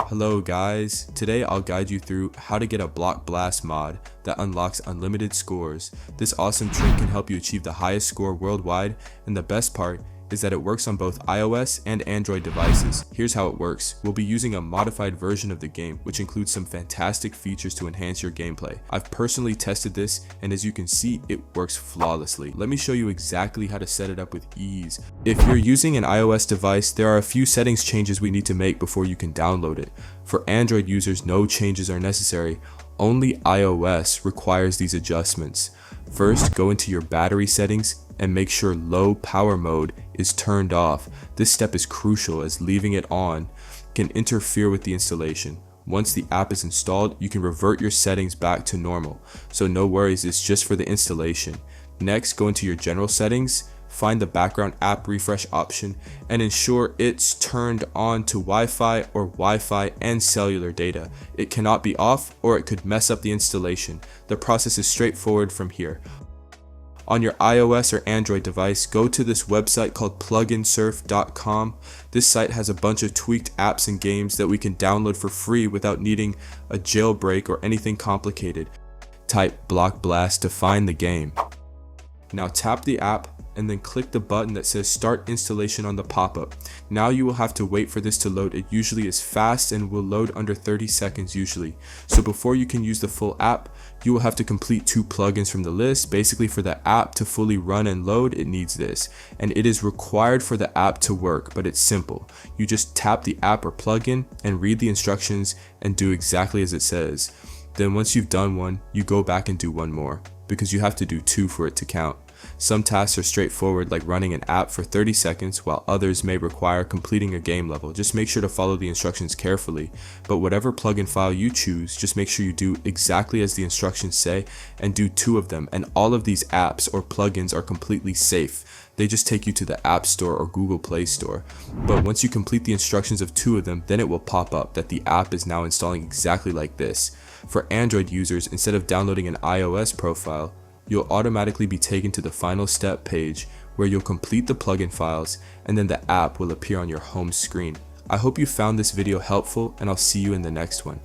Hello guys, today I'll guide you through how to get a block blast mod that unlocks unlimited scores. This awesome trick can help you achieve the highest score worldwide, and the best part is that it works on both iOS and Android devices. Here's how it works. We'll be using a modified version of the game, which includes some fantastic features to enhance your gameplay. I've personally tested this, and as you can see, it works flawlessly. Let me show you exactly how to set it up with ease. If you're using an iOS device, there are a few settings changes we need to make before you can download it. For Android users, no changes are necessary. Only iOS requires these adjustments. First, go into your battery settings and make sure low power mode is turned off. This step is crucial as leaving it on can interfere with the installation. Once the app is installed, you can revert your settings back to normal, so no worries, it's just for the installation. Next, go into your general settings, find the background app refresh option, and ensure it's turned on to Wi-Fi or Wi-Fi and cellular data. It cannot be off or it could mess up the installation. The process is straightforward from here. On your iOS or Android device, go to this website called pluginsurf.com. This site has a bunch of tweaked apps and games that we can download for free without needing a jailbreak or anything complicated. Type Block Blast to find the game. Now tap the app and then click the button that says start installation on the pop-up. Now you will have to wait for this to load. It usually is fast and will load under 30 seconds usually. So before you can use the full app, you will have to complete 2 plugins from the list. Basically, for the app to fully run and load, it needs this. And it is required for the app to work, but it's simple. You just tap the app or plugin and read the instructions and do exactly as it says. Then once you've done one, you go back and do one more, because you have to do 2 for it to count. Some tasks are straightforward, like running an app for 30 seconds, while others may require completing a game level. Just make sure to follow the instructions carefully. But whatever plugin file you choose, just make sure you do exactly as the instructions say and do 2 of them. And all of these apps or plugins are completely safe. They just take you to the App Store or Google Play Store. But once you complete the instructions of 2 of them, then it will pop up that the app is now installing exactly like this. For Android users, instead of downloading an iOS profile, you'll automatically be taken to the final step page where you'll complete the plugin files, and then the app will appear on your home screen. I hope you found this video helpful, and I'll see you in the next one.